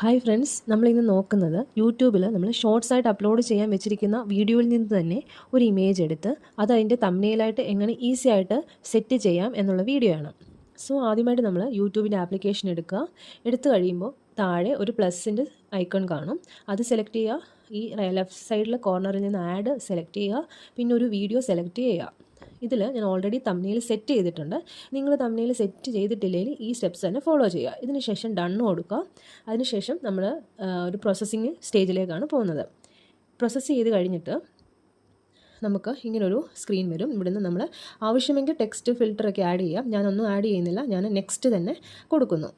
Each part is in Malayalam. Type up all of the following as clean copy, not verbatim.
ഹായ് ഫ്രണ്ട്സ്, നമ്മളിന്ന് നോക്കുന്നത് യൂട്യൂബിൽ നമ്മൾ ഷോർട്സ് ആയിട്ട് അപ്ലോഡ് ചെയ്യാൻ വെച്ചിരിക്കുന്ന വീഡിയോയിൽ നിന്ന് തന്നെ ഒരു ഇമേജ് എടുത്ത് അത് അതിൻ്റെ തംബ്നെയിലായിട്ട് എങ്ങനെ ഈസി ആയിട്ട് സെറ്റ് ചെയ്യാം എന്നുള്ള വീഡിയോ ആണ്. സോ ആദ്യമായിട്ട് നമ്മൾ യൂട്യൂബിൻ്റെ ആപ്ലിക്കേഷൻ എടുത്ത് കഴിയുമ്പോൾ താഴെ ഒരു പ്ലസിൻ്റെ ഐക്കൺ കാണും. അത് സെലക്ട് ചെയ്യുക. ഈ ലെഫ്റ്റ് സൈഡിലെ കോർണറിൽ നിന്ന് ആഡ് സെലക്ട് ചെയ്യുക. പിന്നെ ഒരു വീഡിയോ സെലക്ട് ചെയ്യുക. ഇതിൽ ഞാൻ ഓൾറെഡി തംബ്നെയിൽ സെറ്റ് ചെയ്തിട്ടുണ്ട്. നിങ്ങൾ തംബ്നെയിൽ സെറ്റ് ചെയ്തിട്ടില്ലെങ്കിൽ ഈ സ്റ്റെപ്സ് തന്നെ ഫോളോ ചെയ്യുക. ഇതിന് ശേഷം ഡണ്ണ് കൊടുക്കുക. അതിനുശേഷം നമ്മൾ ഒരു പ്രോസസ്സിങ് സ്റ്റേജിലേക്കാണ് പോകുന്നത്. പ്രോസസ്സ് ചെയ്ത് കഴിഞ്ഞിട്ട് നമുക്ക് ഇങ്ങനൊരു സ്ക്രീൻ വരും. ഇവിടുന്ന് നമ്മൾ ആവശ്യമെങ്കിൽ ടെക്സ്റ്റ് ഫിൽറ്ററൊക്കെ ആഡ് ചെയ്യാം. ഞാനൊന്നും ആഡ് ചെയ്യുന്നില്ല. ഞാൻ നെക്സ്റ്റ് തന്നെ കൊടുക്കുന്നു.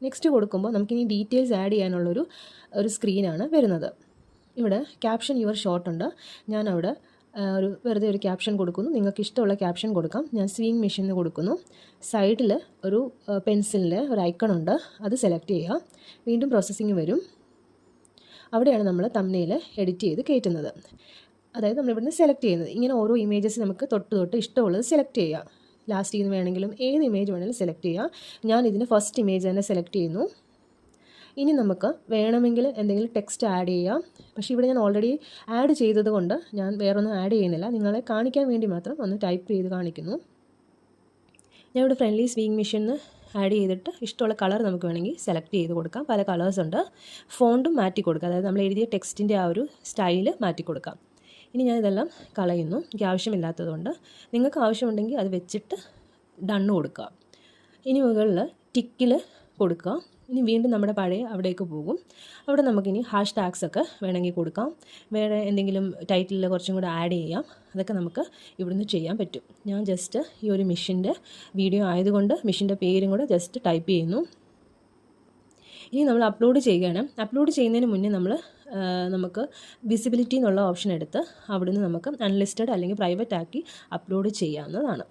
നെക്സ്റ്റ് കൊടുക്കുമ്പോൾ നമുക്കിനി ഡീറ്റെയിൽസ് ആഡ് ചെയ്യാനുള്ളൊരു സ്ക്രീനാണ് വരുന്നത്. ഇവിടെ ക്യാപ്ഷൻ യുവർ ഷോട്ട് ഉണ്ട്. ഞാനവിടെ വെറുതെ ഒരു ക്യാപ്ഷൻ കൊടുക്കുന്നു. നിങ്ങൾക്ക് ഇഷ്ടമുള്ള ക്യാപ്ഷൻ കൊടുക്കാം. ഞാൻ സ്വീയിങ് മെഷീൻ കൊടുക്കുന്നു. സൈഡിൽ ഒരു പെൻസിലിൻ്റെ ഒരു ഐക്കൺ ഉണ്ട്. അത് സെലക്ട് ചെയ്യുക. വീണ്ടും പ്രോസസ്സിങ് വരും. അവിടെയാണ് നമ്മൾ തംബ്നെയിൽ എഡിറ്റ് ചെയ്ത് കയറ്റുന്നത്. അതായത് നമ്മളിവിടുന്ന് സെലക്ട് ചെയ്യുന്നത്. ഇങ്ങനെ ഓരോ ഇമേജസ് നമുക്ക് തൊട്ട് ഇഷ്ടമുള്ളത് സെലക്ട് ചെയ്യുക. ലാസ്റ്റ് നിന്ന് വേണമെങ്കിലും ഏത് ഇമേജ് വേണമെങ്കിലും സെലക്ട് ചെയ്യുക. ഞാൻ ഇതിന് ഫസ്റ്റ് ഇമേജ് തന്നെ സെലക്ട് ചെയ്യുന്നു. ഇനി നമുക്ക് വേണമെങ്കിൽ എന്തെങ്കിലും ടെക്സ്റ്റ് ആഡ് ചെയ്യാം. പക്ഷേ ഇവിടെ ഞാൻ ഓൾറെഡി ആഡ് ചെയ്തത് കൊണ്ട് ഞാൻ വേറൊന്നും ആഡ് ചെയ്യുന്നില്ല. നിങ്ങളെ കാണിക്കാൻ വേണ്ടി മാത്രം ഒന്ന് ടൈപ്പ് ചെയ്ത് കാണിക്കുന്നു. ഞാൻ ഇവിടെ ഫ്രണ്ട്ലി സ്വീയിങ് മെഷീൻ ആഡ് ചെയ്തിട്ട് ഇഷ്ടമുള്ള കളർ നമുക്ക് വേണമെങ്കിൽ സെലക്ട് ചെയ്ത് കൊടുക്കാം. പല കളേഴ്സ് ഉണ്ട്. ഫോണ്ടും മാറ്റി കൊടുക്കാം. അതായത് നമ്മൾ എഴുതിയ ടെക്സ്റ്റിൻ്റെ ആ ഒരു സ്റ്റൈല് മാറ്റി കൊടുക്കാം. ഇനി ഞാൻ ഇതെല്ലാം കളയുന്നു. എനിക്ക് ആവശ്യമില്ലാത്തതുകൊണ്ട്. നിങ്ങൾക്ക് ആവശ്യമുണ്ടെങ്കിൽ അത് വെച്ചിട്ട് ഡണ്ണ് കൊടുക്കുക. ഇനി മുകളിൽ ടിക്കിൽ കൊടുക്കുക. ഇനി വീണ്ടും നമ്മുടെ പഴയ അവിടേക്ക് പോകും. അവിടെ നമുക്കിനി ഹാഷ് ടാഗ്സൊക്കെ വേണമെങ്കിൽ കൊടുക്കാം. വേറെ എന്തെങ്കിലും ടൈറ്റിലിൽ കുറച്ചും കൂടെ ആഡ് ചെയ്യാം. അതൊക്കെ നമുക്ക് ഇവിടുന്ന് ചെയ്യാൻ പറ്റും. ഞാൻ ജസ്റ്റ് ഈ ഒരു മെഷീൻ്റെ വീഡിയോ ആയതുകൊണ്ട് മെഷീൻ്റെ പേരും കൂടെ ജസ്റ്റ് ടൈപ്പ് ചെയ്യുന്നു. ഇനി നമ്മൾ അപ്ലോഡ് ചെയ്യുകയാണ്. അപ്ലോഡ് ചെയ്യുന്നതിന് മുന്നേ നമുക്ക് വിസിബിലിറ്റി എന്നുള്ള ഓപ്ഷൻ എടുത്ത് അവിടുന്ന് നമുക്ക് അൺലിസ്റ്റഡ് അല്ലെങ്കിൽ പ്രൈവറ്റ് ആക്കി അപ്ലോഡ് ചെയ്യാവുന്നതാണ്.